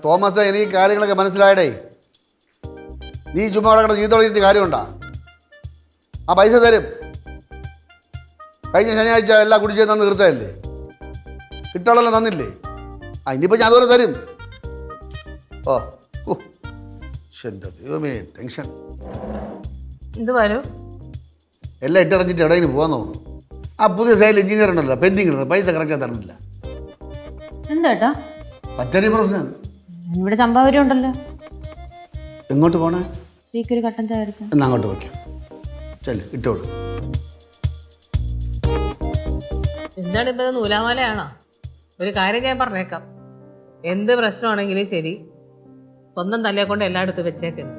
Thomas, എനിക്ക് കാര്യങ്ങളൊക്കെ മനസ്സിലായടേ. നീ ചുമ്മാ അവിടെ കിടന്ന് ചീത്ത വിളിച്ചിട്ട് കാര്യമുണ്ടാ? ആ പൈസ തരും. കഴിഞ്ഞ ശനിയാഴ്ച എല്ലാം കുടിച്ചത് തന്ന് തീർത്തതല്ലേ? കിട്ടാളെല്ലാം തന്നില്ലേ? ഇനിയിപ്പോൾ ഞാൻ അതുപോലെ തരും. ഓ എൻ്റെ ദൈവമേ, ടെൻഷൻ. എന്ത് വരും? എല്ലാം ഇട്ടറിഞ്ഞിട്ട് എവിടെയെങ്കിലും പോകാൻ തോന്നുന്നു. ആ പുതിയ സൈഡിൽ എഞ്ചിനീയർ ഉണ്ടല്ലോ, പെൻഡിങ് ഉണ്ട്, പൈസ കറക്റ്റായി തരുന്നില്ല. എന്താ പറ്റൊരു പ്രശ്നം. ഇവിടെ ചമ്പാവരി ഉണ്ടല്ലോ. എങ്ങോട്ട് പോണേ? ശ്രീക്കൊരു കട്ടൻ ചായ എടുക്കാം. എന്നാ അങ്ങോട്ട് വയ്ക്കാം. ചെല്, ഇട്ടോളൂ. എന്താണ് ഇപ്പൊ നൂലാമാലയാണോ? ഒരു കാര്യം ഞാൻ പറഞ്ഞേക്കാം, എന്ത് പ്രശ്നമാണെങ്കിലും ശരി സ്വന്തം തലയെ കൊണ്ട് എല്ലായിടത്തും വെച്ചേക്കരുത്.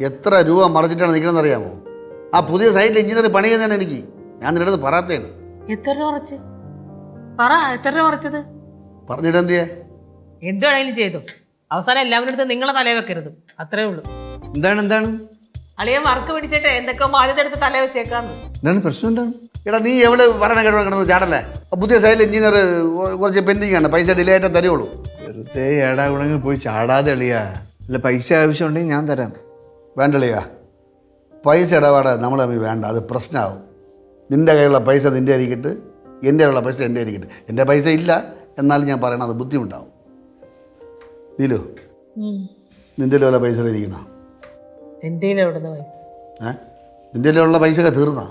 എത്ര രൂപ മറിച്ചിട്ടാണ് നിൽക്കണമെന്ന് അറിയാമോ? ആ പുതിയ സൈറ്റിൽ എഞ്ചിനീയർ പണി ചെയ്യുന്നതാണ് എനിക്ക്. ഞാൻ നിന്റെ അടുത്ത് പറയാത്തേണ്. എത്ര രൂപ മറിച്ച് പറ? എത്ര രൂപ മറിച്ചത്? പറഞ്ഞിട്ട് എന്തിയെ? എന്ത് വേണമെങ്കിലും ചെയ്തു. അവസാനം എല്ലാവരുടെ അടുത്ത് നിങ്ങളെ തലയെ വെക്കരുത്, അത്രേ ഉള്ളൂ. എന്താണ് അളിയൻ വർക്ക് പിടിച്ചിട്ട് എന്തൊക്കെ ബാധ്യത എടുത്ത് തലയെ വെച്ചേക്കാന്ന്. എന്താണ് പ്രശ്നം? എന്താണ്? എടാ, നീ എവിടെ പറയണ കേട്ടോ കിടന്നത് ചാടല്ലേ? പുതിയ സൈറ്റിൽ എഞ്ചിനീയർ കുറച്ച് പെൻഡിങ് ആണ്, പൈസ ഡിലേ ആയിട്ട് തരുള്ളൂ. വെറുതെ ഏടാ കൂടെ പോയി ചാടാതെ എളിയാ. അല്ല, പൈസ ആവശ്യമുണ്ടെങ്കിൽ ഞാൻ തരാം. വേണ്ടളിയാ, പൈസ ഇടപാട് നമ്മൾ തമ്മിൽ വേണ്ട, അത് പ്രശ്നമാവും. നിൻ്റെ കയ്യിലുള്ള പൈസ നിൻ്റെ ആയിരിക്കട്ട്, എൻ്റെ കയ്യിലുള്ള പൈസ എൻ്റെ ആയിരിക്കട്ടെ. എൻ്റെ പൈസ ഇല്ല എന്നാലും ഞാൻ പറയണം, അത് ബുദ്ധിമുട്ടാവും. നീലു, നിൻ്റെ വല്ല പൈസ ഇരിക്കണോ? എൻ്റെ എവിടുന്ന പൈസ? നിൻ്റെ ഉള്ള പൈസയൊക്കെ തീർന്നാ?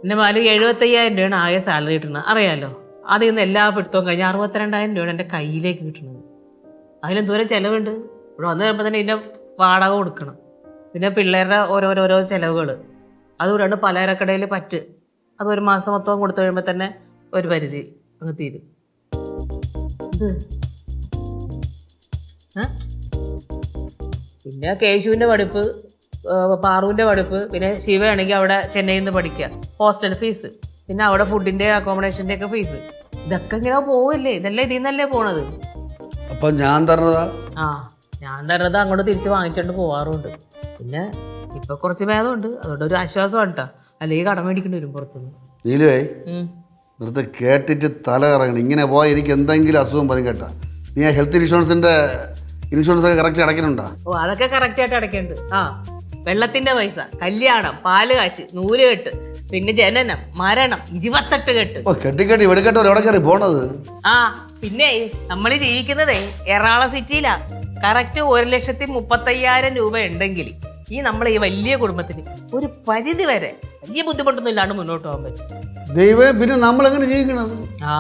എൻ്റെ മാലി 75,000 രൂപയാണ് ആകെ സാലറി കിട്ടുന്നത്, അറിയാലോ. അതിൽ നിന്ന് എല്ലാ പിടുത്തവും കഴിഞ്ഞ് 62,000 രൂപയാണ് എൻ്റെ കയ്യിലേക്ക് കിട്ടുന്നത്. അതിലെന്തോരം ചിലവുണ്ട്. ഇവിടെ വന്നു കഴിയുമ്പോൾ തന്നെ ഇതിൻ്റെ വാടക കൊടുക്കണം, പിന്നെ പിള്ളേരുടെ ഓരോരോ ചിലവുകൾ, അതുകൂടാണ്ട് പലചരക്കടയിൽ പറ്റ്, അത് ഒരു മാസം മൊത്തം കൊടുത്തു കഴിയുമ്പോൾ തന്നെ ഒരു പരിധി അങ്ങ് തീരും. ഇത് പിന്നെ കേശുവിൻ്റെ പഠിപ്പ്, പാറുവിൻ്റെ പഠിപ്പ്, പിന്നെ ശിവയാണെങ്കിൽ അവിടെ ചെന്നൈയിൽ നിന്ന് പഠിക്കുക, ഹോസ്റ്റൽ ഫീസ്, പിന്നെ അവിടെ ഫുഡിൻ്റെ അക്കോമഡേഷൻ്റെ ഒക്കെ ഫീസ്, ഇതൊക്കെ ഇങ്ങനെ പോവില്ലേ? ഇതെല്ലാം ഇതിൽ നിന്നല്ലേ പോണത്. അപ്പം ഞാൻ തരണതാ? ആ, ഞാൻ തരണത് അങ്ങോട്ട് തിരിച്ച് വാങ്ങിച്ചോണ്ട് പോവാറുണ്ട്. പിന്നെ ഇപ്പൊ കുറച്ച് ഭേദമുണ്ട്, അതുകൊണ്ട് ഒരു ആശ്വാസമാണ് കേട്ടോ. അല്ലെങ്കിൽ കടം മേടിക്കേണ്ടി വരും പുറത്തുനിന്ന്. നീലുവേ, നിർത്ത്, കേട്ടിട്ട് തല ഇറങ്ങണം. ഇങ്ങനെ പോയാൽ എനിക്ക് എന്തെങ്കിലും അസുഖം പറയും കേട്ടാ. നീ ആ ഹെൽത്ത് ഇൻഷുറൻസ് ഒക്കെ കറക്റ്റ് അടയ്ക്കുന്നുണ്ടോ? ഓ, അതൊക്കെ കറക്റ്റായിട്ട് അടയ്ക്കുന്നുണ്ട്. ആ, വെള്ളത്തിന്റെ പൈസ, കല്യാണം, പാല് കാച്ച്, നൂലുകെട്ട്, പിന്നെ ജനനം, മരണം, 28 കെട്ട്. ഓ, കെട്ടിക്കെട്ടി വെടിക്കെട്ടോ എവിടെ കയറി പോണത്? ആ, പിന്നെ നമ്മൾ ജീവിക്കുന്നതേ എറണാകുളം സിറ്റിയിലാ. കറക്റ്റ് 1,35,000 രൂപ ഉണ്ടെങ്കിൽ നമ്മൾ ഈ വലിയ കുടുംബത്തിന് ഒരു പരിധി വരെ വലിയ ബുദ്ധിമുട്ടൊന്നും ഇല്ലാണ്ട് മുന്നോട്ട് പോകാൻ പറ്റും. ദൈവം, പിന്നെ നമ്മളെങ്ങനെ ജീവിക്കണത്? ആ,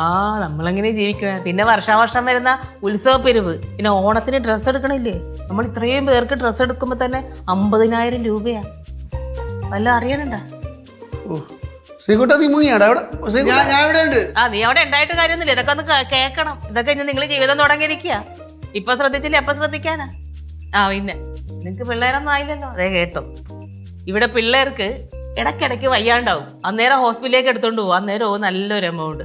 നമ്മളെങ്ങനെ ജീവിക്കുക? പിന്നെ വർഷാവർഷം വരുന്ന ഉത്സവ പിരിവ്, പിന്നെ ഓണത്തിന് ഡ്രസ്സ് എടുക്കണില്ലേ? നമ്മൾ ഇത്രയും പേർക്ക് ഡ്രസ്സ് എടുക്കുമ്പോൾ തന്നെ 50,000 രൂപയാ. വല്ല അറിയാനുണ്ടോ? ശ്രീകുട്ട, നീ മുങ്ങിയാടാ അവിടെ? ഞാൻ ഇവിടെ ഉണ്ട്. ആ, നീ അവിടെ ഉണ്ടായിട്ട് കാര്യമൊന്നുമില്ല. ഇതൊക്കെ ഒന്ന് കേൾക്കണം. ഇതൊക്കെ ഇനി നിങ്ങൾ ജീവിതം തുടങ്ങിയിരിക്കുക. ഇപ്പൊ ശ്രദ്ധിച്ചില്ല, എപ്പൊ ശ്രദ്ധിക്കാനാ? ആ, പിന്നെ നിങ്ങക്ക് പിള്ളേരൊന്നും ആയില്ലല്ലോ, അതേ കേട്ടോ. ഇവിടെ പിള്ളേർക്ക് ഇടയ്ക്കിടയ്ക്ക് വയ്യാണ്ടാവും, അന്നേരം ഹോസ്പിറ്റലിലേക്ക് എടുത്തോണ്ട് പോകും, അന്നേരം നല്ലൊരു എമൗണ്ട്.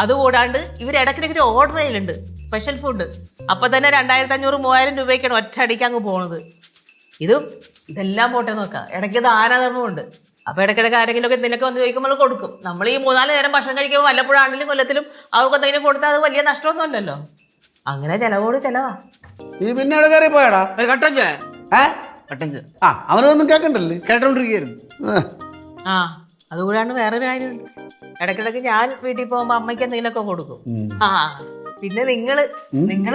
അതുകൂടാണ്ട് ഇവർ ഇടയ്ക്കിടയ്ക്ക് ഓർഡർ ചെയ്യലുണ്ട് സ്പെഷ്യൽ ഫുഡ്. അപ്പൊ തന്നെ 2,500-3,000 രൂപയ്ക്കാണ് ഒറ്റയടിക്ക് അങ്ങ് പോണത്. ഇതെല്ലാം പോട്ടെ നോക്കാം, ഇടയ്ക്ക് ദാനധർമ്മമുണ്ട്. അപ്പൊ ഇടയ്ക്കിടയ്ക്ക് ആരെങ്കിലും ഒക്കെ എന്തെങ്കിലുമൊക്കെ വന്ന് ചോദിക്കുമ്പോൾ കൊടുക്കും. നമ്മൾ ഈ 3-4 നേരം ഭക്ഷണം കഴിക്കുമ്പോൾ വല്ലപ്പോഴാണെങ്കിലും കൊല്ലത്തിലും അവർക്ക് എന്തെങ്കിലും കൊടുത്താൽ അത് വലിയ നഷ്ടമൊന്നും അല്ലല്ലോ. അങ്ങനെ ചെലവോട് ചെലവാ. നീ പിന്നെ എവിടെ കയറി പോയാടാ? കട്ടൻ ചായ. ആ, അവനൊന്നും കേൾക്കണ്ടല്ലേ? കേട്ടോണ്ടിരിക്കുന്നു. ആ, അതുകൂടാണ്ട് വേറൊരു കാര്യമുണ്ട്. ഇടയ്ക്കിടയ്ക്ക് ഞാൻ വീട്ടിൽ പോകുമ്പോ അമ്മയ്ക്ക് എന്തെങ്കിലുമൊക്കെ കൊടുക്കും. ആ, പിന്നെ നിങ്ങള്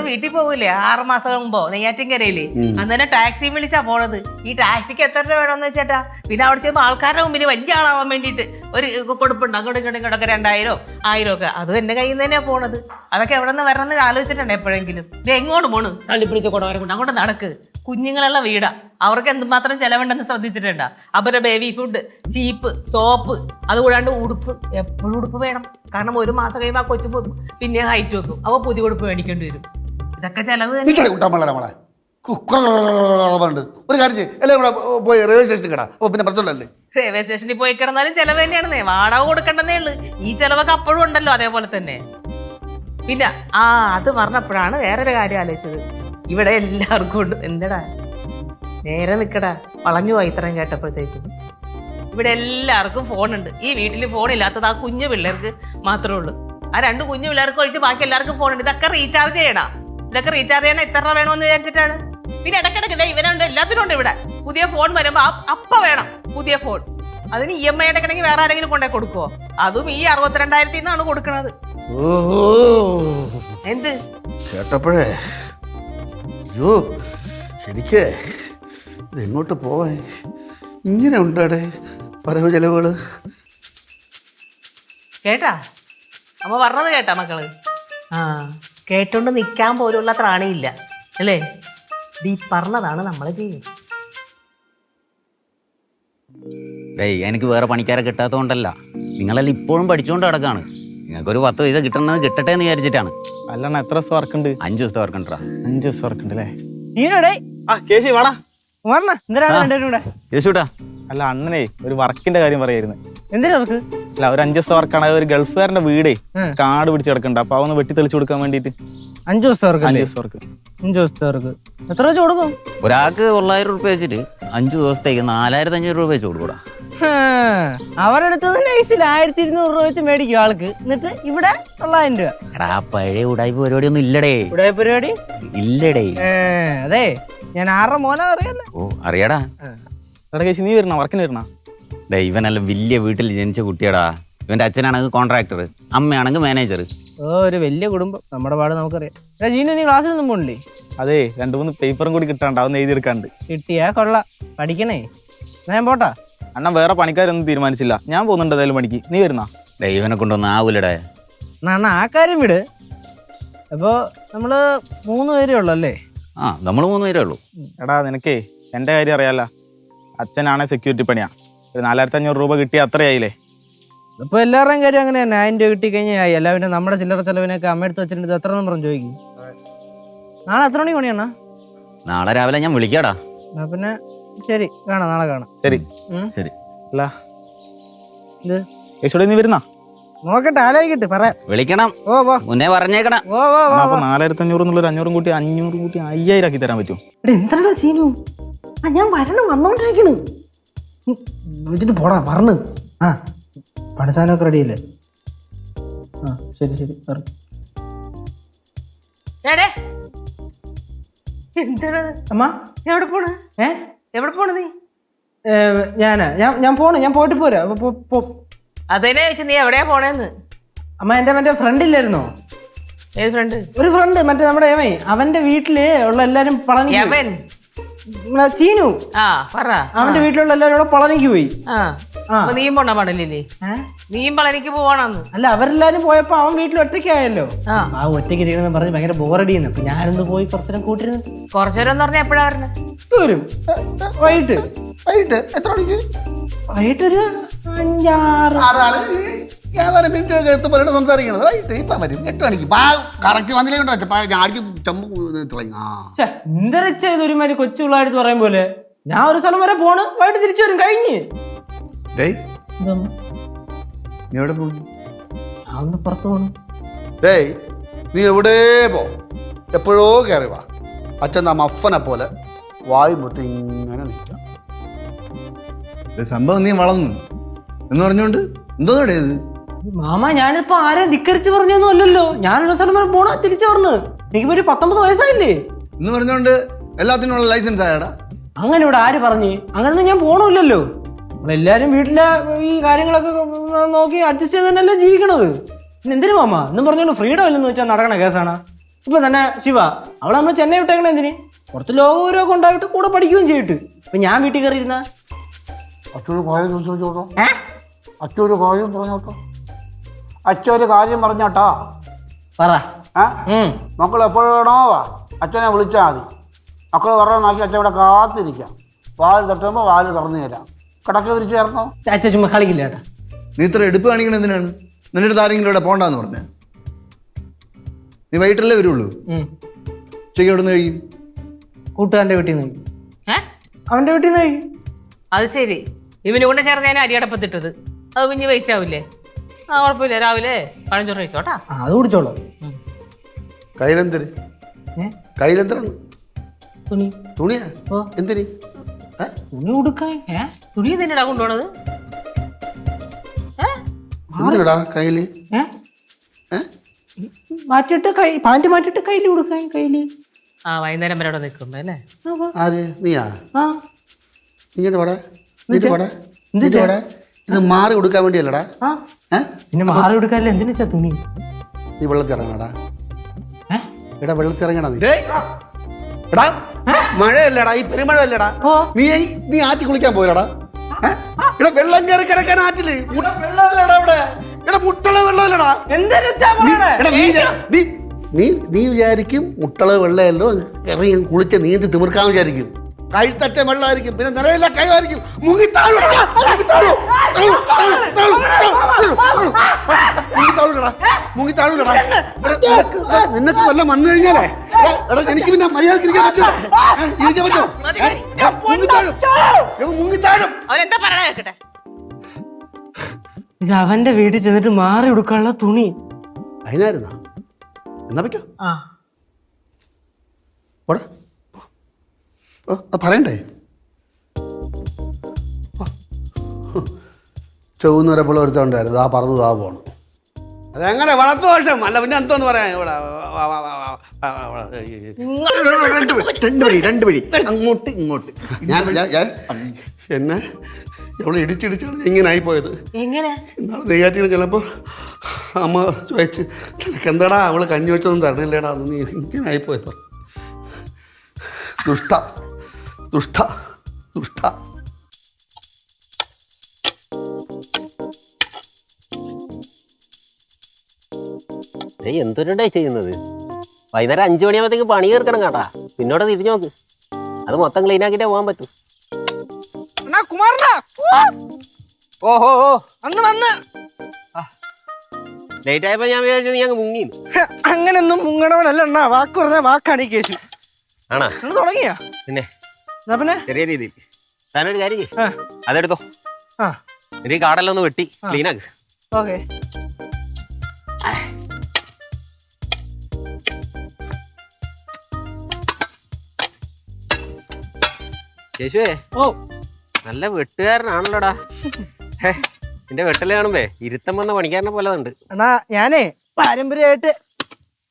വീട്ടിൽ പോകൂലേ 6 മാസം മുമ്പോ നെയ്യാറ്റിൻകരയില്, അന്നേരം ടാക്സി വിളിച്ചാ പോണത്. ഈ ടാക്സിക്ക് എത്ര രൂപ വേണമെന്ന് വെച്ചേട്ടാ? പിന്നെ അവിടെ ചെയ്യുമ്പോൾ ആൾക്കാരുടെ മുമ്പിൽ വലിയ ആളാവാൻ വേണ്ടിയിട്ട് ഒരു കൊടുപ്പുണ്ട്, അങ്ങോട്ടും ഇങ്ങോട്ടൊക്കെ 2,000-1,000 ഒക്കെ. അതും എന്റെ കയ്യിൽ നിന്ന് തന്നെയാ പോണത്. അതൊക്കെ എവിടെ നിന്ന് വരണമെന്ന് ആലോചിച്ചിട്ടുണ്ട് എപ്പോഴെങ്കിലും. ഇത് എങ്ങോട്ട് പോണ്? തള്ളിപ്പിടിച്ച് കൊടവരെ കൊണ്ട് അങ്ങോട്ട് നടക്ക്. കുഞ്ഞുങ്ങളുള്ള വീടാ, അവർക്ക് എന്തുമാത്രം ചെലവുണ്ടെന്ന് ശ്രദ്ധിച്ചിട്ടുണ്ടാ? അവരുടെ ബേബി ഫുഡ്, ചീപ്പ്, സോപ്പ്, അതുകൂടാണ്ട് ഉടുപ്പ്. എപ്പോഴും ഉടുപ്പ് വേണം, കാരണം 1 മാസം കഴിയുമ്പോൾ ആ കൊച്ചു പിന്നെ ഹൈറ്റ് വെക്കും, അപ്പോൾ പുതിയ ഉടുപ്പ് മേടിക്കേണ്ടി വരും. ഇതൊക്കെ ചെലവ് തന്നെ. ഒരു കാര്യം ചെയ്യും, എല്ലാം കൂടെ പോയി റെയിൽവേ സ്റ്റേഷനിൽ കിടാ. ഓ, പിന്നെ പ്രശ്നമല്ലേ? റെയിൽവേ സ്റ്റേഷനിൽ പോയി കിടന്നാലും ചെലവ് തന്നെയാണെന്നേ, വാടക കൊടുക്കണ്ടെന്നേ ഉള്ളു. ഈ ചെലവൊക്കെ അപ്പോഴും ഉണ്ടല്ലോ അതേപോലെ തന്നെ. പിന്നെ അത് പറഞ്ഞപ്പോഴാണ് വേറൊരു കാര്യം ആലോചിച്ചത്. ഇവിടെ എല്ലാവർക്കും ഉണ്ട്. എന്തടാ നേരെ നിൽക്കടാ, വളഞ്ഞു പോയി ഇത്രയും കേട്ടപ്പോഴത്തേക്കും. ഇവിടെ എല്ലാവർക്കും ഫോണുണ്ട്. ഈ വീട്ടിൽ ഫോണില്ലാത്തത് ആ കുഞ്ഞു പിള്ളേർക്ക് മാത്രമേ ഉള്ളൂ. ആ 2 കുഞ്ഞു പിള്ളേർക്ക് ഒഴിച്ച് ബാക്കി എല്ലാവർക്കും ഫോണുണ്ട്. ഇതൊക്കെ റീചാർജ് ചെയ്യണം. ഇതൊക്കെ റീചാർജ് ചെയ്യണ എത്ര രൂപ വേണമെന്ന് വിചാരിച്ചിട്ടാണ്. പിന്നെ ഇടയ്ക്കിടയ്ക്ക് ഇതേ ഇവനുണ്ട്, എല്ലാത്തിനും ഉണ്ട് ഇവിടെ. പുതിയ ഫോൺ വരുമ്പോ അപ്പ വേണം പുതിയ ഫോൺ. അതിന് EMI അടയ്ക്കണമെങ്കിൽ വേറെ ആരെങ്കിലും കൊണ്ടേ കൊടുക്കുവോ? അതും ഈ 62,000 കൊടുക്കണത്. ഓഹോ, എന്ത് കേട്ടപ്പോഴേ അയ്യോ, ശരിക്കേ ഇത് എങ്ങോട്ട് പോവാൻ ഇങ്ങനെ ഉണ്ടാടേ വരവ് ചെലവുകള്. കേട്ടാ അമ്മ പറഞ്ഞത് കേട്ടാ മക്കള്? ആ, കേട്ടോണ്ട് നിൽക്കാൻ പോലുള്ള ത്രാണിയില്ല അല്ലേ? ഈ പറഞ്ഞതാണ് നമ്മളെ ചെയ്യും. എനിക്ക് വേറെ പണിക്കാരെ കിട്ടാത്തതുകൊണ്ടല്ല, നിങ്ങളെല്ലാം ഇപ്പോഴും പഠിച്ചുകൊണ്ട് കിടക്കാണ്. നിങ്ങൾക്കൊരു 10 പൈസ കിട്ടണമെന്ന് കിട്ടട്ടെ എന്ന് വിചാരിച്ചിട്ടാണ്. അല്ലണ്ണ എത്ര ദിവസം വർക്ക് ഉണ്ട്? 5 ദിവസത്തെ വർക്ക് ഉണ്ടാ. 5 ദിവസം വർക്ക് ഉണ്ട് അല്ലേ? കേശി വാടാ യേശുട്ടാ, അല്ല അണ്ണനെ ഒരു വർക്കിന്റെ കാര്യം പറയായിരുന്നു. എന്തിനാ അവർക്ക്? അല്ല ഒരു 5 ദിവസത്തെ വർക്കാണ്. ഒരു ഗൾഫുകാരന്റെ വീടേ കാട് പിടിച്ച് കിടക്കണ്ട, അപ്പൊ അതൊന്ന് വെട്ടി തെളിച്ചു കൊടുക്കാൻ വേണ്ടിട്ട് 5 ദിവസത്തെ വർക്ക്. 5 ദിവസത്തെ വർക്ക്. 5 ദിവസത്തെ വർക്ക് എത്ര വെച്ച് കൊടുക്കും? ഒരാൾക്ക് 900 രൂപ വെച്ചിട്ട് 5 ദിവസത്തേക്ക് 4500 രൂപ വെച്ച് കൊടുക്കൂടാ. അവരെടുത്ത് നൈസിൽ 1200 രൂപ വെച്ച് മേടിക്കും ആൾക്ക്. എന്നിട്ട് ഇവിടെ 900 രൂപ. എടാ, പഴയ ഉടായ്പ പരിപാടി ഒന്നും ഇല്ലടേ. ഇവിടെ പരിപാടി ഇല്ലടേ. അതെ, ഞാൻ 6 മോനാ അറിയാലോ. ഓ, അറിയാടാ. എടാ കേശി, നീ വരണ വർക്കിന് വരണ? ഇവനെല്ലാം വലിയ വീട്ടിൽ ജനിച്ച കുട്ടിയാടാ. ഇവന്റെ അച്ഛനാണെങ്കിൽ കോൺട്രാക്ടർ, അമ്മയാണെങ്കിൽ മാനേജർ. ഒരു വലിയ കുടുംബം. നമ്മുടെ പാട് നമുക്കറിയാം. ജീനു, നീ ക്ലാസ്സിലൊന്നും പോണില്ലേ? അതെ, 2-3 പേപ്പറും കൂടി കിട്ടാണ്ട്, അതൊന്ന് എഴുതിയെടുക്കാണ്ട്. കിട്ടിയാ കൊള്ള, പഠിക്കണേ. ഞാൻ പോട്ടാ. അണ്ണൻ വേറെ പണിക്കാരൊന്നും തീരുമാനിച്ചില്ല, ഞാൻ പോകുന്നുണ്ട് ഏതായാലും പണിക്ക്. നീ വരുന്ന? ഇവനെ കൊണ്ടൊന്നും ആവൂലടേ. അണ്ണ ആ കാര്യം വിട്. അപ്പൊ നമ്മള് 3 പേരേ ഉള്ളു അല്ലേ? ആ, നമ്മൾ 3 പേരേ ഉള്ളൂ. എടാ നിനക്കേ എന്റെ കാര്യം അറിയാലോ. അച്ഛനാണെ സെക്യൂരിറ്റി പണിയാ. ഒരു 4500 രൂപ കിട്ടിയ അത്രയായില്ലേ? ഇപ്പൊ എല്ലാവരുടെയും കാര്യം അങ്ങനെ തന്നെ. 1000 രൂപ കിട്ടി കഴിഞ്ഞാൽ അല്ല, പിന്നെ നമ്മുടെ ചില്ലറ ചെലവിനൊക്കെ അമ്മ എടുത്ത് വെച്ചിട്ടുണ്ട്. എത്ര പറഞ്ഞു ചോദിക്കും. നാളെ എത്ര മണിക്ക് പണിയാണ? നാളെ രാവിലെ ഞാൻ വിളിക്കാടാ. പിന്നെ ശരി, കാണാം, നാളെ കാണാം. ശരി ശരി. അല്ല ഇത് യേശുടെ നീ വരുന്ന? നോക്കട്ടെ, ആലോചിക്കട്ടെ, പറയാം. വിളിക്കണം, ഓ വാ, മുന്നേ പറഞ്ഞേക്കണം. ഓ വാ വാ. അപ്പൊ 4500 എന്നുള്ള 500 കൂട്ടി 500 കൂട്ടി 5000 ആക്കി തരാൻ പറ്റും? എന്താടാ ചീനു? ഞാൻ വന്നോണ്ടിരിക്കണു. വെച്ചിട്ട് പോടാ, പറഞ്ഞു. ആ, പണിസാധനമൊക്കെ റെഡിയല്ലേ? ആ, ശരി ശരി. എന്താണ് അമ്മ എവിടെ പോണ്? എവിടെ പോണ് നീ? ഞാൻ പോണു. ഞാൻ പോയിട്ട് പോരാ. അതന്നെ ചോദിച്ചു, നീ എവിടെയാ പോണേന്ന്. അമ്മ, എന്റെ ഫ്രണ്ട് ഇല്ലായിരുന്നോ? ഏത് ഫ്രണ്ട്? ഒരു ഫ്രണ്ട്, മറ്റേ നമ്മുടെ അവന്റെ വീട്ടില് ഉള്ള എല്ലാരും പളനി. യമൻ? ചീനു. ആ, പറ. അവന്റെ വീട്ടിലുള്ള എല്ലാരും കൂടെ പളനിക്ക് പോയി. അപ്പൊ നീയും പോണ പാടില്ലേ? നീയും പളനിക്ക് പോവാണെന്ന്? അല്ല, അവരെല്ലാരും പോയപ്പോ അവൻ വീട്ടിൽ ഒറ്റയ്ക്കായല്ലോ. ആ ഒറ്റയ്ക്ക് ഇരിക്കണെന്ന് പറഞ്ഞ് ഭയങ്കര ബോറടിയെന്ന്. അപ്പൊ ഞാനൊന്ന് പോയി കുറച്ചേരം കൂട്ടിരുന്നു. കുറച്ചേരം എന്ന് പറഞ്ഞാൽ എപ്പോഴാ പറഞ്ഞത്? വരും വൈകിട്ട്. വൈകിട്ട് എത്ര മണിക്ക്? വൈകിട്ടൊരു 5-6 ഏതാനും മിനിറ്റ് എടുത്ത് പറഞ്ഞിട്ട് സംസാരിക്കണത്. വൈകിട്ട് ഇപ്പം വരും 8 മണിക്ക്. കറക്റ്റ് വന്നില്ലെങ്കിൽ ഞാടിക്ക് ചമ്പ് തിളങ്ങി. എന്തരച്ച ഇതൊരുമാതിരി കൊച്ചു പിള്ളേടുത്ത് പറയും പോലെ. ഞാൻ ഒരു സ്ഥലം വരെ പോണ്, വൈകിട്ട് തിരിച്ചു വരും. കഴിഞ്ഞ് നീ എവിടെ പോണു? ഞാൻ പുറത്ത് പോണു. ഡേയ്, നീ എവിടെ പോ, എപ്പോഴോ കയറി വാ. അച്ഛൻ ആ മഫനെ പോലെ വായു മുട്ടി ഇങ്ങനെ നിൽക്കാം. സംഭവം നീ വളർന്നു എന്ന് പറഞ്ഞോണ്ട് എന്തോ ഇത്? മാമ, ഞാനിപ്പോ ആരെയും ധിക്കരിച്ച് പറഞ്ഞൊന്നും അല്ലല്ലോ. ഞാനൊരു സ്ഥലം വരെ പോണ തിരിച്ചു പറഞ്ഞു. എനിക്കിപ്പോ ഒരു 19 വയസ്സായില്ലേ എന്ന് പറഞ്ഞോണ്ട് എല്ലാത്തിനുള്ള ലൈസൻസ് ആയടാ? അങ്ങനെ ഇവിടെ ആര് പറഞ്ഞ്? അങ്ങനൊന്നും ഞാൻ പോണില്ലല്ലോ. നമ്മളെല്ലാരും വീട്ടിലെ ഈ കാര്യങ്ങളൊക്കെ നോക്കി അഡ്ജസ്റ്റ് ചെയ്ത് തന്നെയല്ലേ ജീവിക്കണത്. പിന്നെ എന്തിനു മാമ എന്നും പറഞ്ഞോണ്ട് ഫ്രീഡം ഇല്ലെന്ന് വെച്ചാൽ നടക്കണ കേസാണ്. ഇപ്പൊ തന്നെ ശിവ, അവളെ നമ്മൾ ചെന്നൈ വിട്ടേക്കണ എന്തിന്? കുറച്ച് ലോകപരമൊക്കെ ഉണ്ടായിട്ട് കൂടെ പഠിക്കുകയും ചെയ്തിട്ട്. ഇപ്പൊ ഞാൻ വീട്ടിൽ കയറിയിരുന്ന അച്ഛനൊരു കാര്യം ചോദിച്ചോട്ടോ. അച്ഛനൊരു കാര്യം പറഞ്ഞോട്ടോ. അച്ഛനൊരു കാര്യം പറഞ്ഞോട്ടോ. പറ. മക്കൾ എപ്പോഴാണോ അച്ഛനെ വിളിച്ചാൽ മതി. മക്കൾ പറഞ്ഞ നോക്കി അച്ഛൻ ഇവിടെ കാത്തിരിക്കാം. വാല് തട്ടുമ്പോൾ വാല് തുറന്നു തരാം. കിടക്ക് തിരിച്ചു തരണോ? അച്ഛൻ ചുമ്മാ കളിക്കില്ല കേട്ടാ. നീ ഇത്ര എടുപ്പ് കാണിക്കണ എന്തിനാണ്? നിന്റെ അടുത്ത് ആരെങ്കിലും ഇവിടെ പോണ്ടെന്ന് പറഞ്ഞ? നീ വൈകിട്ടല്ലേ വരുള്ളൂ. ഉച്ചയ്ക്ക് എവിടെ നിന്ന് കഴിയും? കൂട്ടുകാരൻ്റെ വീട്ടിൽ നിന്ന്. അവന്റെ വീട്ടിൽ നിന്ന് കഴിയും. അത് ശരി. ഇവന് കൊണ്ട് ചേർന്ന് ഞാൻ അരിയടപ്പത്തിട്ടത് അത് പിന്നെ വേസ്റ്റ് ആവില്ലേ? ആ, കുഴപ്പമില്ല. രാവിലെ പഴഞ്ചോറ് കഴിച്ചോട്ടാ. അത് കുടിച്ചോളൂ. കയ്യിലെന്തര്? കയ്യിലെന്തരെന്ന്? തുണി. തുണിയാ? എന്തിന്? തുണി കൊടുക്കാൻ. തുണി എന്തിനാ കൊണ്ടുപോണത്? എന്തിനടാ കയ്യില്? മാറ്റിയിട്ട് പാൻറ് മാറ്റിയിട്ട് കയ്യിൽ കൊടുക്കാൻ കയ്യില്. ആ വൈകുന്നേരം വരെ അവിടെ നിൽക്കുമ്പോ അല്ലേ? ആര് നീയാ? ആ ഇങ്ങോട്ട് പോടാ, ഇങ്ങോട്ട് പോടാ, ഇങ്ങോട്ട് പോടാ. ഇത് മാറി കൊടുക്കാൻ വേണ്ടിയല്ലടാ. ആ പിന്നെ മാറി കൊടുക്കാനല്ലേ എന്തിനാ വെച്ചാ തുണി? നീ വെള്ളത്തിൽ ഇറങ്ങടാ. എടാ വെള്ളത്തിൽ ഇറങ്ങടാ നീ. എടാ മഴയല്ലടാ, ഈ പെരുമഴയല്ലടാ. നീ ആറ്റി കുളിക്കാൻ പോയടാ. ഇവിടെ വെള്ളം കയറി കിടക്കാൻ ആറ്റില് വെള്ളമല്ലടാ ഇവിടെ. എടാ മുട്ടള വെള്ളമല്ലടാ. നീ വിചാരിക്കും മുട്ടള വെള്ളമല്ലോ ഇറങ്ങി കുളിച്ച് നീന്തി തിമിർക്കാൻ വിചാരിക്കും. കഴുത്തറ്റ വെള്ളമായിരിക്കും, പിന്നെ നിറയില്ല കൈവായിരിക്കും. നിനക്ക് വല്ലതും വന്നു കഴിഞ്ഞാലേ എനിക്ക് പിന്നെ മര്യാദക്ക് ഇരിക്കാൻ പറ്റുമോ? ഇരിക്കാൻ പറ്റുമോ? മുങ്ങിത്താഴും. അവനെന്താ പറയണ കേക്കട്ടെ? ഇത് അവന്റെ വീട്ടിൽ ചെന്നിട്ട് മാറി കൊടുക്കാനുള്ള തുണി. അതിനായിരുന്നാ? എന്നാ പറ്റോ? പോടാ, പറയണ്ടേ? ചൊവ്വുന്നവരെപ്പോൾ ഒരുത്തുണ്ടായിരുന്നു, ആ പറന്നു ആ പോണം. അതെങ്ങനെ വളർത്തു ദോഷം അല്ല, പിന്നെ എന്തോന്ന് പറയാ. രണ്ട് വഴി അങ്ങോട്ട് ഇങ്ങോട്ട്. ഞാൻ എന്നെ എവിടെ ഇടിച്ചിടിച്ചാണ് ഇങ്ങനെ ആയിപ്പോയത്. എങ്ങനെ? ഇന്നാളെ നെയ്യാറ്റിന് ചിലപ്പോൾ അമ്മ ചോദിച്ച് നിനക്ക് എന്താടാ അവള് കഞ്ഞി വെച്ചൊന്നും തരണില്ലേടാ, നീ ഇങ്ങനെ ആയിപ്പോയത്. ദുഷ്ട ദുഷ്ട ദുഷ്ട. എന്തൊരുണ്ടായി ചെയ്യുന്നത്? വൈകുന്നേരം 5 മണിയാകുമ്പോഴത്തേക്ക് പണി തീർക്കണം കേട്ടാ. പിന്നോടെ തിരിഞ്ഞു നോക്ക്, അത് മൊത്തം ക്ലീൻ ആക്കിട്ടേ പോകാൻ പറ്റൂ. ഓഹോ അന്ന് വന്ന് ലേറ്റ് ആയപ്പോ ഞാൻ വിചാരിച്ചത് നീ അങ്ങ് മുങ്ങി. അങ്ങനൊന്നും മുങ്ങണവനല്ല അണ്ണാ, വാക്ക് പറഞ്ഞ വാക്കാണ് ഈ കേസ്. ആണോ? തുടങ്ങിയാ പിന്നെ പിന്നെ ചെറിയ രീതിയിൽ താനൊരു കാര്യം ചെയ്യ്, അതെടുത്തോ. എന്നിട്ട് ഈ കാടെല്ലാം ഒന്ന് വെട്ടി ക്ലീൻ ആക്ക്. ഓക്കെ. കേശുവേ, ഓ നല്ല വെട്ടുകാരനാണല്ലോടാ. നിന്റെ വെട്ടല് കാണുമ്പേ ഇരുത്തം വന്ന പണിക്കാരനെ പോലെ ഉണ്ട്. അണ്ണാ ഞാനേ പാരമ്പര്യമായിട്ട്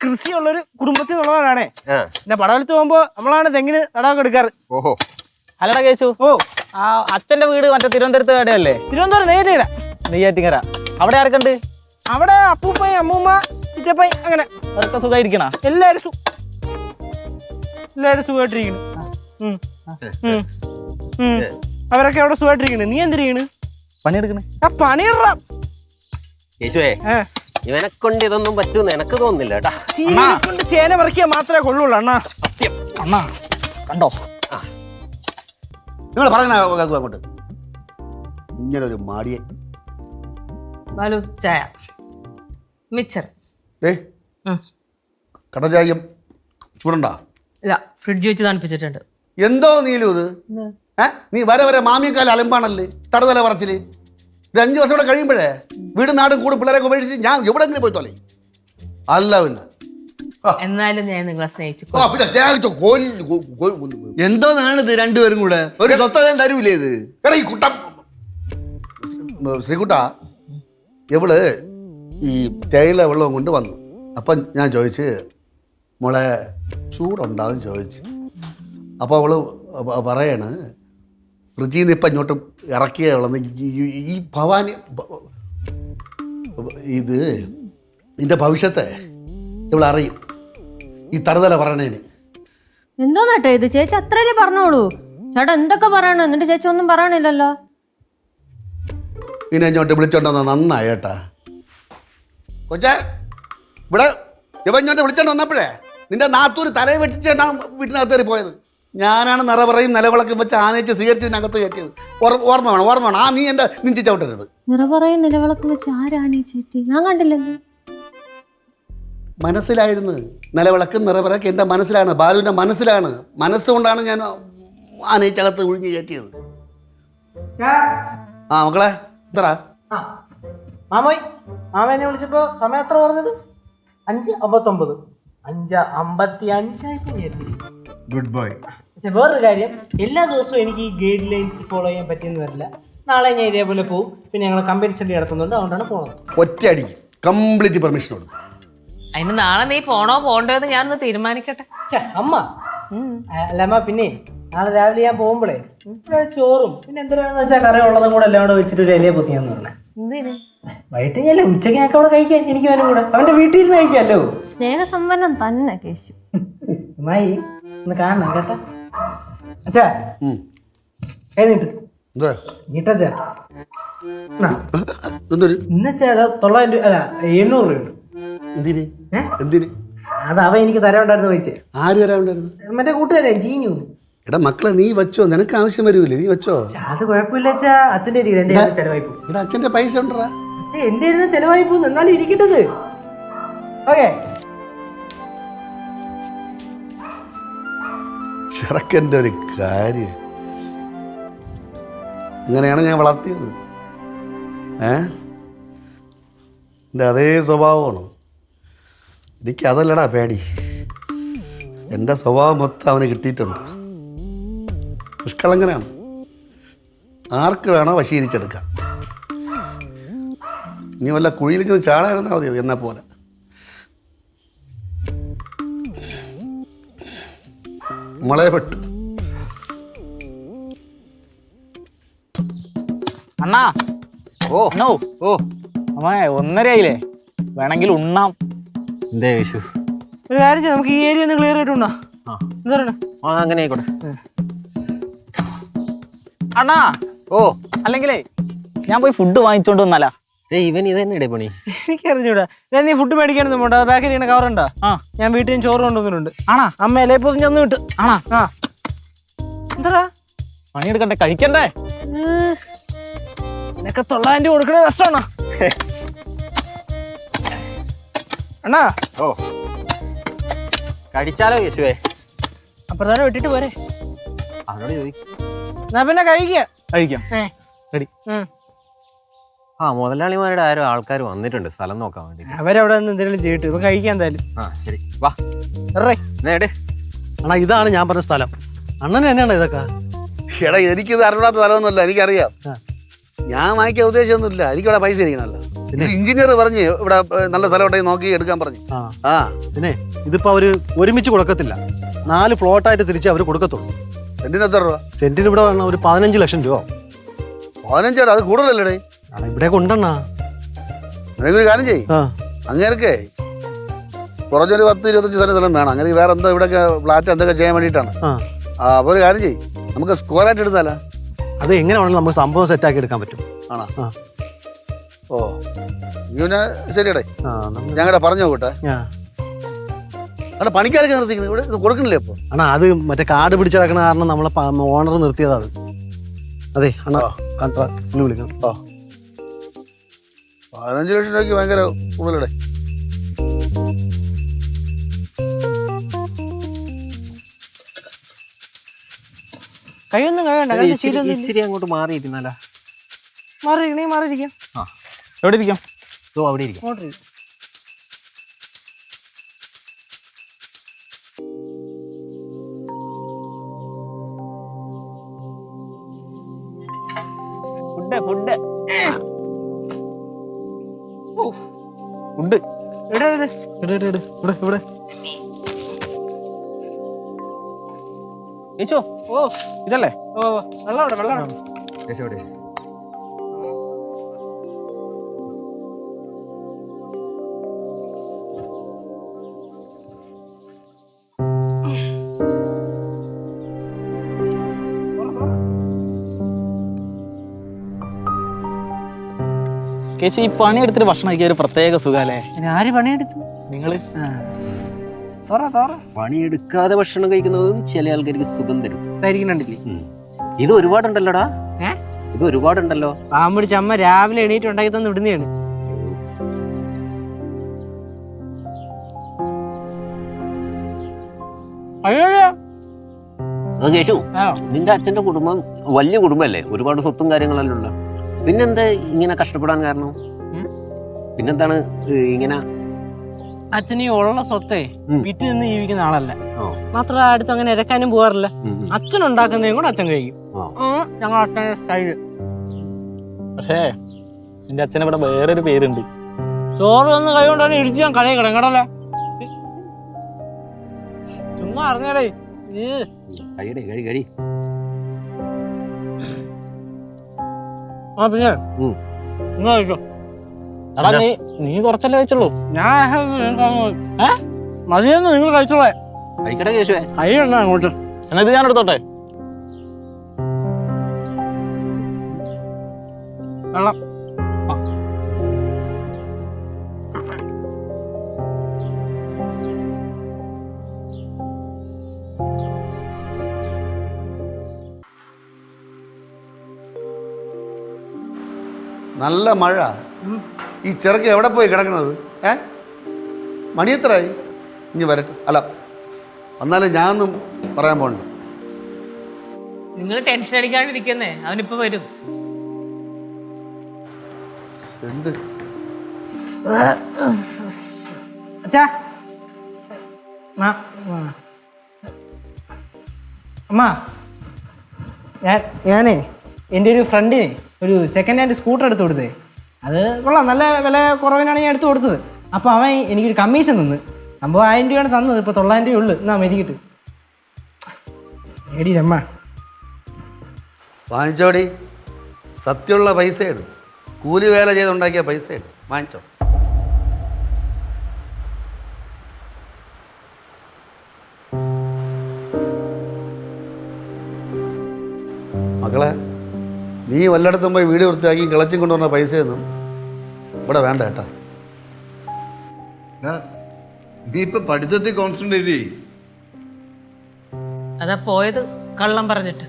കൃഷിയുള്ളൊരു കുടുംബത്തിൽ നിന്നുള്ളവരാണേ. പിന്നെ പടവലത്ത് പോകുമ്പോ നമ്മളാണ് തെങ്ങിന് തടവൊക്കെ എടുക്കാറ്. ഓഹോ. അല്ലടാ കേശു, ആ അച്ഛന്റെ വീട് മറ്റേ തിരുവനന്തപുരത്ത് എവിടെയല്ലേ? തിരുവനന്തപുരം നേരിട നെയ്യാറ്റിങ്കര. അവിടെ ആരൊക്കെ ഉണ്ട്? അവിടെ അപ്പൂപ്പൻ അമ്മൂമ്മ ചിറ്റപ്പൻ അങ്ങനെ അതൊക്കെ സുഖമായിരിക്കണ? എല്ലാരും സുഖമായിട്ടിരിക്കണ്. അവരൊക്കെ അവിടെ സുഖമായിട്ടിരിക്കണ്. നീ എന്തിരിക്കണ്? പണിയെടുക്കണേ. ആ പണിയിട കേശുവേ, ഇവനെ കൊണ്ട് ഇതൊന്നും പറ്റൂന്ന് എനക്ക് തോന്നുന്നില്ല കേട്ടാ. കൊണ്ട് ചേന പറിക്കാൻ മാത്രമേ കൊള്ളുള്ളൂ അണ്ണാ. സത്യം അണ്ണാ, കണ്ടോ? നിങ്ങൾ പറയണ അങ്ങോട്ട്. ഇങ്ങനെ ഒരു മാടിയെ ബാലു ചായ മിച്ചർ. കടചായം ചൂടണ്ടാ? ഇല്ല, ഫ്രിഡ്ജ് വെച്ച് തണുപ്പിച്ചിട്ടുണ്ട്. എന്തോ നീലു ഇത്? നീ വരെ മാമിയക്കാല അലമ്പാണല്ലേ തടതല പറച്ചില്. ഒരു 5 വർഷം കൂടെ കഴിയുമ്പോഴേ വീടും നാടും കൂടും പിള്ളേരൊക്കെ ഉപേക്ഷിച്ച് ഞാൻ എവിടെങ്കിലും പോയിത്തോളേ. അല്ല പിന്നെ എന്നാലും ഞാൻ നിങ്ങളെ സ്നേഹിച്ചു. പിന്നെ സ്നേഹിച്ചോ? എന്തോന്നാണ് ഇത് രണ്ടുപേരും കൂടെ? ഒരു സ്വസ്ഥത തരൂലേ ഇത്? എടാ ഈ കുട്ടം ശ്രീകുട്ട, ഇവള് ഈ തേയില വെള്ളവും കൊണ്ട് വന്നു. അപ്പം ഞാൻ ചോദിച്ച് മോളെ ചൂടുണ്ടാവും ചോദിച്ച്. അപ്പോൾ അവള് പറയാണ് ഫ്രിഡ്ജിൽ നിന്ന് ഇപ്പം ഇങ്ങോട്ട് ഇറക്കിയ വെള്ളം ഈ ഭവാനി ഇത് ഇതിൻ്റെ ഭവിഷ്യത്തെ ഇവളറിയും ഈ തറുതല പറയണേന്. എന്തോന്നേട്ടാ ഇത്? ചേച്ചി അത്രയല്ലേ പറഞ്ഞോളൂ. ചേട്ടാ എന്തൊക്കെ പറയണു, എന്നിട്ട് ചേച്ചി ഒന്നും പറയണില്ലല്ലോ. പിന്നെ ഇങ്ങോട്ട് വിളിച്ചോണ്ടെന്നാ നന്നായി കേട്ടാ. കൊച്ചേ ഇവിടെ ഇവ ഇങ്ങോട്ട് വിളിച്ചോണ്ട് വന്നപ്പോഴേ നിന്റെ നാത്തൂര് തലയെ വെട്ടിച്ചാണ് വീട്ടിനകത്ത് കയറി പോയത്. ഞാനാണ് നിറ പറയും നിലവിളക്കും വെച്ച് ആനയിച്ച് സ്വീകരിച്ചതിനകത്ത് കയറ്റിയത്. ഓർമ്മ വേണം. ആ നീ എൻ്റെ നെഞ്ചി ചവിട്ടരുത്. നിറ പറയും നിലവിളക്കും വെച്ച് ആരാണ് ചേച്ചി? ഞാൻ കണ്ടില്ലല്ലോ. മനസ്സിലായിരുന്നു. നിലവിളക്കും നിറവിളക്ക് എൻ്റെ മനസ്സിലാണ്, ബാലുവിൻ്റെ മനസ്സിലാണ്. മനസ്സുകൊണ്ടാണ് ഞാൻ ആനയിച്ചകത്ത് ഒഴിഞ്ഞ് കയറ്റിയത്. ആ മക്കളെ എന്തറാ? മാമോയ്, മാമനെ വിളിച്ചപ്പോ സമയം എത്ര പറഞ്ഞത്? 5:59. 5:55 ഗുഡ് ബോയ്. പക്ഷെ വേറൊരു കാര്യം, എല്ലാ ദിവസവും എനിക്ക് ഈ ഗൈഡ് ലൈൻസ് ഫോളോ ചെയ്യാൻ പറ്റിയെന്ന് വരില്ല. നാളെ ഞാൻ ഇതേപോലെ പോകും. പിന്നെ ഞങ്ങൾ കമ്പനി സ്റ്റഡി നടത്തുന്നുണ്ട്, അതുകൊണ്ടാണ് പോകുന്നത്. ഒറ്റയടിക്ക് കംപ്ലീറ്റ് പെർമിഷൻ കൊടുത്തു. അതിന് നാളെ നീ പോണോ പോണ്ടോ എന്ന് ഞാനൊന്ന് തീരുമാനിക്കട്ടെ. അമ്മ അല്ല അമ്മ, പിന്നെ നാളെ രാവിലെ ഞാൻ പോകുമ്പോഴേ ഇവിടെ ചോറും പിന്നെ എന്തിനാണെന്ന് വെച്ചാൽ കറി ഉള്ളതും കൂടെ എല്ലാം കൂടെ വെച്ചിട്ട് ഒരു ഇലയെ പൊത്തിയാന്ന് പറഞ്ഞേ. എന്തിന്? വൈകിട്ട് ഞാൻ ഉച്ചയ്ക്ക് ഞങ്ങൾക്ക് അവിടെ കഴിക്കാൻ, എനിക്ക് അവനും കൂടെ അവന്റെ വീട്ടിൽ ഇരുന്ന് കഴിക്കാമല്ലോ. സ്നേഹസമ്പന്നം തന്നെ കേശു. അമ്മായി ഒന്ന് കാണണം കേട്ടാ. അച്ഛാ കൈ നീട്ട്. എന്താ നീട്ടച്ചാ. എന്തൊരു ഇന്നച്ചാ 900 രൂപ അല്ല 700 രൂപയുണ്ട്. എന്തിന് എന്തിന്? അത് അവ എനിക്ക് തരാനുണ്ടായിരുന്ന പൈസ. ആര് തരാനുണ്ടായിരുന്നു? മറ്റേ കൂട്ടുകാരെ ചീഞ്ഞു. എടാ മക്കളെ നീ വെച്ചോ, നിനക്ക് ആവശ്യം വരൂലേ, നീ വെച്ചോ. അത് കുഴപ്പമില്ല അച്ഛാ, അച്ഛൻ്റെ എന്റെ ചെലവായി പോകും. എടാ അച്ഛൻ്റെ പൈസ ഉണ്ടടാ. അച്ഛാ എന്റെ ഇരുന്ന് ചെലവായി പോകുന്നു, എന്നാലും ഇരിക്കട്ടത്. ഓക്കെ. ചെറുക്കൻ്റെ ഒരു കാര്യം അങ്ങനെയാണ് ഞാൻ വളർത്തിയത്. എൻ്റെ അതേ സ്വഭാവമാണ്. എനിക്ക് അതല്ലടാ പേടി, എൻ്റെ സ്വഭാവം മൊത്തം അവന് കിട്ടിയിട്ടുണ്ട്. നിഷ്കളങ്കനാണ്, ആർക്ക് വേണോ വശീകരിച്ചെടുക്കാം. ഇനി വല്ല കുഴിയിൽ ചെന്ന് ചാടായിരുന്നാൽ മതി എന്നെ പോലെ. മുളയപ്പെട്ടു. അണ്ണാ ഓ നോ ഓ അമ്മ 1:30 ആയില്ലേ, വേണമെങ്കിൽ ഉണ്ണാം. എന്താ യേശു? ഒരു കാര്യം ചെയ്യാം, നമുക്ക് ഈ ഏരിയ ഒന്ന് ക്ലിയർ ആയിട്ടുണ്ടോ? എന്താ പറയണേ? അങ്ങനെ ആയിക്കോട്ടെ. അണ്ണാ ഓ അല്ലെങ്കിലേ ഞാൻ പോയി ഫുഡ് വാങ്ങിച്ചോണ്ട് വന്നാലാ? ഇവൻ ഇത് തന്നെ ഇടേ പണി. എനിക്കറിഞ്ഞൂടാ. ഞാൻ നീ ഫുഡ് മേടിക്കാനൊന്നും പോണ്ട, പാക്കറ്റ് ചെയ്യണ കവറുണ്ടാ? ഞാൻ വീട്ടിൽ നിന്ന് ചോറ് കൊണ്ടുവന്നിട്ടുണ്ട്. ആണാ? അമ്മ ഇലയെ പൊതിഞ്ഞ് ഒന്ന് വിട്ട്. ആണാ? എന്താ പണിയെടുക്കണ്ടേ, കഴിക്കണ്ടേ? നിനക്ക് 900 രൂപ കൊടുക്കണ രസമാണോ അണ്ണാ? ഓ കഴിച്ചാലോ യേശുവേ? അപ്പുറത്തോടെ വിട്ടിട്ട് പോരെ. അവനോട് ചോദിക്കും. എന്നാ പിന്നെ കഴിക്കാം. റെഡി. മുതലാളിമാരുടെ ആരോ ആൾക്കാർ വന്നിട്ടുണ്ട് സ്ഥലം നോക്കാൻ വേണ്ടി. അവരവിടെ നിന്ന് എന്തെങ്കിലും ചെയ്തിട്ട് ഇപ്പൊ കഴിക്കാൻ എന്തായാലും. ശരി വാ. അണ്ണാ ഇതാണ് ഞാൻ പറഞ്ഞ സ്ഥലം. അണ്ണൻ തന്നെയാണ് ഇതൊക്കെ. എടാ എനിക്കിത് അറിയാത്ത സ്ഥലമൊന്നുമില്ല, എനിക്കറിയാം. ഞാൻ വാങ്ങിക്കാൻ ഉദ്ദേശമൊന്നുമില്ല, എനിക്കിവിടെ പൈസ ഇരിക്കണമല്ലോ. എഞ്ചിനീയർ പറഞ്ഞ് ഇവിടെ നല്ല സ്ഥലം ഉണ്ടെങ്കിൽ നോക്കി എടുക്കാൻ പറഞ്ഞു. പിന്നെ ഇതിപ്പോ അവര് ഒരുമിച്ച് കൊടുക്കത്തില്ല, 4 ഫ്ലോട്ടായിട്ട് തിരിച്ച് അവർ കൊടുക്കത്തുള്ളൂ. സെന്റിന് എത്ര രൂപ? സെന്റിന് ഇവിടെ ഒരു 15 ലക്ഷം രൂപ. 15? അത് കൂടുതലല്ലേ? ഇവിടെ കൊണ്ടണ്ണാ. നിനക്കൊരു കാര്യം ചെയ്യും, അങ്ങേർക്കേ കുറഞ്ഞൊരു 10-25 സെന്റ് സ്ഥലം വേണം. അങ്ങനെ വേറെ എന്തോ ഇവിടെയൊക്കെ ഫ്ലാറ്റ് എന്തൊക്കെ ചെയ്യാൻ വേണ്ടിയിട്ടാണ്. അപ്പോൾ ഒരു കാര്യം ചെയ്യും, നമുക്ക് സ്ക്വയറായിട്ട് എടുത്താലോ? അത് എങ്ങനെ വേണമെങ്കിലും നമുക്ക് സംഭവം സെറ്റാക്കി എടുക്കാൻ പറ്റും. ആണോ? ഓ പിന്നെ ശരിയടേ, ഞങ്ങളുടെ പറഞ്ഞു നോക്കട്ടെ. അവിടെ പണിക്കാരൊക്കെ നിർത്തിക്കണം, ഇവിടെ ഇത് കൊടുക്കണില്ലേ അപ്പോൾ? അണ്ണാ അത് മറ്റേ കാർഡ് പിടിച്ചെടുക്കണ കാരണം നമ്മളെ ഓണർ നിർത്തിയതാ അത്. അതെ അണ്ണാ കോൺട്രാക്ട് വിളിക്കണം. 15 ലക്ഷം രൂപയ്ക്ക് ഭയങ്കര കൂടുതലടേ. കൈയൊന്നും കഴിയണ്ട, ഇച്ചിരി അങ്ങോട്ട് മാറിയിരുന്നാലാ? മാറിയിരിക്കാം. എവിടെ ഇരിക്കാം? അവിടെ ഇരിക്കാം. ഫുഡ് ഇവിടെ ചേച്ചോ. ഇതല്ലേ? വെള്ളം ചേച്ചി ഈ പണിയെടുത്തിട്ട് ഭക്ഷണം കഴിക്കാൻ ഒരു പ്രത്യേക സുഖല്ലേ? ആര് പണിയെടുത്തു? നിങ്ങള്. പണിയെടുക്കാതെ ഭക്ഷണം കഴിക്കുന്നതും ചില ആൾക്കാർക്ക് സുഖം തരും. ധരിക്കണ്ടില്ലേ? ഇത് ഒരുപാടുണ്ടല്ലോടാ. ഇത് ഒരുപാടുണ്ടല്ലോ. പാമ്പിടിച്ച് അമ്മ രാവിലെ എണീറ്റ് ഉണ്ടാക്കി തന്നു വിടുന്നതാണ്. കേശു, നിന്റെ അച്ഛന്റെ കുടുംബം വലിയ കുടുംബമല്ലേ? ഒരുപാട് സ്വത്തും കാര്യങ്ങളെല്ലാം ഉള്ള. പിന്നെന്താ ഇങ്ങനെ കഷ്ടപ്പെടാൻ കാരണം? പിന്നെന്താണ് ഇങ്ങനെ? അച്ഛനീ ഉള്ള സ്വത്തേ വിറ്റ് നിന്ന് ജീവിക്കുന്ന ആളല്ല. മാത്രമല്ല അടുത്ത് അങ്ങനെ ഇരക്കാനും പോകാറില്ല. അച്ഛൻ ഉണ്ടാക്കുന്നതും കൂടെ അച്ഛൻ കഴിക്കും. ഞങ്ങൾ അച്ഛൻ്റെ സ്റ്റൈല്. പക്ഷേ നിന്റെ അച്ഛന് ഇവിടെ വേറൊരു പേരുണ്ട്. ചോറ് വന്ന് കൈ കൊണ്ടാണ് ഇടിച്ച് ഞാൻ കളയെ കിടങ്ങടല്ലേ. ഒന്നും അറിഞ്ഞേടേ കഴിയടേ കഴി ആ പിന്നെ നിങ്ങൾ കഴിച്ചോ. എടാ നീ കുറച്ചല്ലേ കഴിച്ചുള്ളൂ. മതിയെന്ന് നിങ്ങൾ കഴിച്ചോളേ. കഴിക്കട്ടെ കേശുവേ. കൈ ഉണ്ടോ അങ്ങോട്ട്? എന്നാ ഇത് ഞാൻ എടുത്തോട്ടെ? വെള്ളം നല്ല മഴ. ഈ ചെറുക്ക് എവിടെ പോയി കിടക്കണത്? മണി എത്രയായി? ഇനി വരട്ടെ. അല്ല എന്നാലും ഞാനൊന്നും പറയാൻ പോണില്ല. നിങ്ങൾ ടെൻഷൻ അടിക്കാണ്ടിരിക്കുന്നേ, അവനിപ്പോ വരും. എന്ത് അച്ഛാ അമ്മ, ഞാനേ എൻ്റെ ഒരു ഫ്രണ്ടിന് ഒരു സെക്കൻഡ് ഹാൻഡ് സ്കൂട്ടർ എടുത്ത് കൊടുത്തേ. അത് കൊള്ളാം, നല്ല വില കുറവിനാണ് ഞാൻ എടുത്ത് കൊടുത്തത്. അപ്പോൾ അവൻ എനിക്കൊരു കമ്മീഷൻ തന്ന്. 50,000 രൂപയാണ് തന്നത്. ഇപ്പോൾ 900 രൂപ ഉള്ളു. എന്നാ മെതിക്കിട്ട് ഏടിയില്ലമ്മ. വാങ്ങിച്ചോടി. സത്യമുള്ള പൈസ ഇടും. കൂലി വേല ചെയ്തുണ്ടാക്കിയ പൈസ ഇടും. വാങ്ങിച്ചോ. മക്കളെ, നീ വല്ലയിടത്തും പോയി വീട് വൃത്തിയാക്കി കിളച്ചും കൊണ്ടുവന്ന പൈസയൊന്നും ഇവിടെ വേണ്ട കേട്ടാ. നീ ഇപ്പൊ പഠിത്തത്തിൽ കോൺസെൻട്രേറ്റ് ചെയ്യ്. അതാ പോയത് കള്ളം പറഞ്ഞിട്ട്.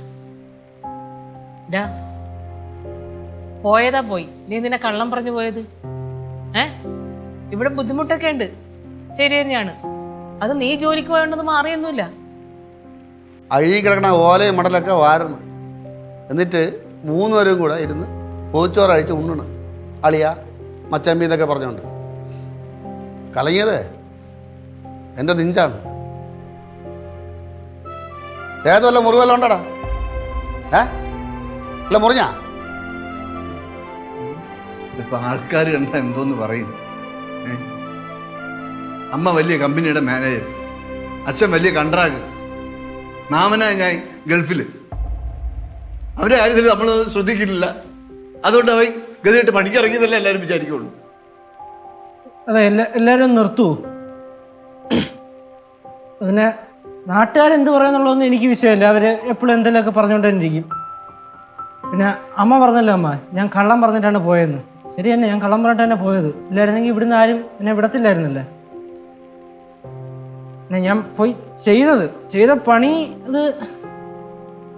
പോയതാ പോയി. നീ നിന്നെ കള്ളം പറഞ്ഞു പോയത്? ഇവിടെ ബുദ്ധിമുട്ടൊക്കെ ഉണ്ട്, ശരി തന്നെയാണ്. അത് നീ ജോലിക്ക് പോയോണ്ടെന്ന് മാറിയൊന്നുമില്ല. അഴുകി കിടക്കണ ഓലയും മടലൊക്കെ വാരണം. എന്നിട്ട് 3 പേരും കൂടെ ഇരുന്ന് പോച്ചോറഴിച്ച് ഉണ്ണണം. അളിയ മച്ചമ്പി എന്നൊക്കെ പറഞ്ഞുകൊണ്ട് കലങ്ങിയതേ എൻ്റെ നെഞ്ചാണ്. ഏത് വല്ല മുറിവെല്ലാം ഉണ്ടടാ? അല്ല മുറിഞ്ഞാ? ഇപ്പൊ ആൾക്കാർ കണ്ട എന്തോന്ന് പറയും. അമ്മ വലിയ കമ്പനിയുടെ മാനേജർ, അച്ഛൻ വലിയ കൺട്രാക്ടർ, മാമനായ ഞാൻ ഗൾഫിൽ. അവരെ കാര്യത്തിൽ നമ്മൾ ശ്രദ്ധിക്കില്ല. അതുകൊണ്ട് അവൻ ഗതിയിട്ട് പണിക്കിറങ്ങിയതല്ലേ എല്ലാവരും വിചാരിക്കുള്ളൂ. അതെ, എല്ലാവരും നിർത്തൂ. പിന്നെ നാട്ടുകാരെന്ത് പറയുന്നുള്ളതൊന്നും എനിക്ക് വിഷയമില്ല. അവർ എപ്പോഴും എന്തെങ്കിലുമൊക്കെ പറഞ്ഞുകൊണ്ടിരിക്കും. പിന്നെ അമ്മ പറഞ്ഞല്ലോ, അമ്മ ഞാൻ കള്ളം പറഞ്ഞിട്ടാണ് പോയെന്ന്. ശരി തന്നെ, ഞാൻ കള്ളം പറഞ്ഞിട്ട് തന്നെ പോയത്. ഇല്ലായിരുന്നെങ്കിൽ ഇവിടുന്ന് ആരും എന്നെ വിടത്തില്ലായിരുന്നല്ലേ. പിന്നെ ഞാൻ പോയി ചെയ്ത പണി, അത്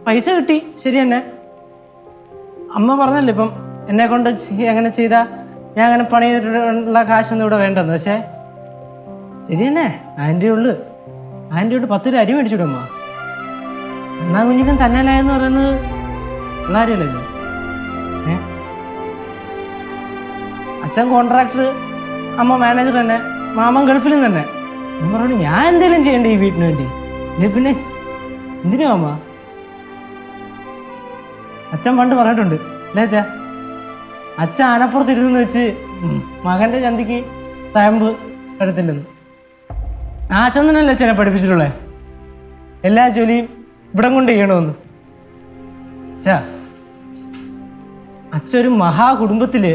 പൈസ കിട്ടി, ശരി തന്നെ. അമ്മ പറഞ്ഞല്ലോ ഇപ്പം എന്നെ കൊണ്ട് അങ്ങനെ ചെയ്താൽ ഞാൻ അങ്ങനെ പണി ചെയ്തിട്ടുള്ള കാശൊന്നും ഇവിടെ വേണ്ടെന്ന്. പക്ഷേ ശരി തന്നെ, 1000 രൂപ ഉള്ളു. 1000 രൂപ 10 രൂപ അരി മേടിച്ചിടുമ്മ. എന്നാ കുഞ്ഞിനും തന്നലായെന്ന് പറയുന്നത് പിള്ളേരല്ലോ. അച്ഛൻ കോൺട്രാക്ടർ, അമ്മ മാനേജർ തന്നെ, മാമൻ ഗൾഫിലും തന്നെ. അമ്മ പറഞ്ഞു ഞാൻ എന്തെങ്കിലും ചെയ്യണ്ടേ ഈ വീട്ടിന് വേണ്ടി. പിന്നെ എന്തിനു അമ്മ? അച്ഛൻ പണ്ട് പറഞ്ഞിട്ടുണ്ട് അല്ലേ അച്ഛാ, അച്ഛൻ ആനപ്പുറത്തിരുന്ന് വെച്ച് മകന്റെ ചന്തിക്ക് തഴമ്പ് എടുത്തില്ലെന്ന്. ആ അച്ഛൻ തന്നെയല്ലേ അച്ഛനെ പഠിപ്പിച്ചിട്ടുള്ളേ എല്ലാ ജോലിയും ഇവിടം കൊണ്ട് ചെയ്യണമെന്ന്. അച്ഛാ, അച്ഛൻ ഒരു മഹാകുടുംബത്തില്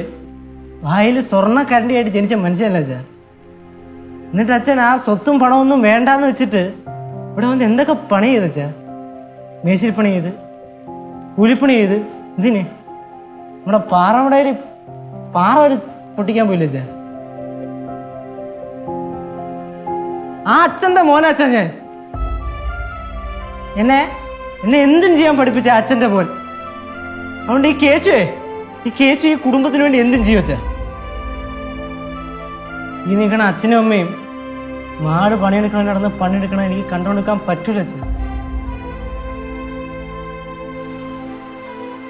വായിൽ സ്വർണ്ണക്കരണ്ടിയായിട്ട് ജനിച്ച മനുഷ്യനല്ല അച്ഛാ. എന്നിട്ട് അച്ഛൻ ആ സ്വത്തും പണമൊന്നും വേണ്ടാന്ന് വെച്ചിട്ട് ഇവിടെ വന്ന് എന്തൊക്കെ പണി ചെയ്ത് അച്ഛാ. മേശിരിപ്പണി ചെയ്ത്, കൂലിപ്പണി ചെയ്ത്. ഇതിന് നമ്മുടെ പാറമടയിൽ പാറ ഒരു പൊട്ടിക്കാൻ പോയില്ല അച്ഛാ. ആ അച്ഛൻ്റെ മോനെ അച്ഛൻ ഞാൻ. എന്നെ എന്തും ചെയ്യാൻ പഠിപ്പിച്ച അച്ഛൻ്റെ മോൻ. അതുകൊണ്ട് ഈ കേച്ചു ഈ കുടുംബത്തിന് വേണ്ടി എന്തും ചെയ്യും അച്ഛാ. ഈ നിൽക്കണ അച്ഛനും അമ്മയും മാട് പണിയെടുക്കണം നടന്ന് പണിയെടുക്കണം എനിക്ക് കണ്ടുകൊടുക്കാൻ പറ്റൂല അച്ഛൻ.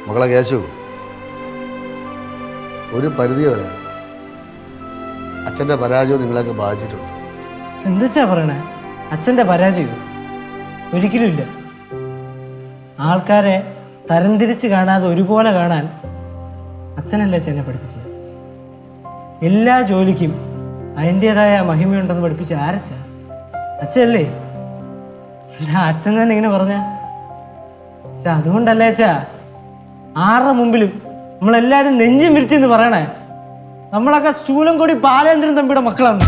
മകളെ കേശു, ഒരു പരിധി വരെ അച്ഛൻ്റെ പരാജയം നിങ്ങളെയൊക്കെ ബാധിച്ചിട്ടുണ്ട്. ചിന്തിച്ചാ പറയണേ അച്ഛൻ്റെ പരാജയം? ഒരിക്കലും ഇല്ല. ആൾക്കാരെ തരംതിരിച്ച് കാണാതെ ഒരുപോലെ കാണാൻ അച്ഛനല്ലേ അച്ഛനെ പഠിപ്പിച്ചത്. എല്ലാ ജോലിക്കും അതിൻ്റെതായ മഹിമയുണ്ടെന്ന് പഠിപ്പിച്ച ആരച്ഛ? അച്ഛനല്ലേ. അച്ഛൻ തന്നെ ഇങ്ങനെ പറഞ്ഞ അതുകൊണ്ടല്ലേ അച്ഛാ ആരുടെ മുമ്പിലും നമ്മളെല്ലാരും നെഞ്ചും വിരിച്ചെന്ന് പറയണേ. നമ്മളൊക്കെ ചൂലംകൊടി ബാലേന്ദ്രൻ തമ്പിയുടെ മക്കളാണ്.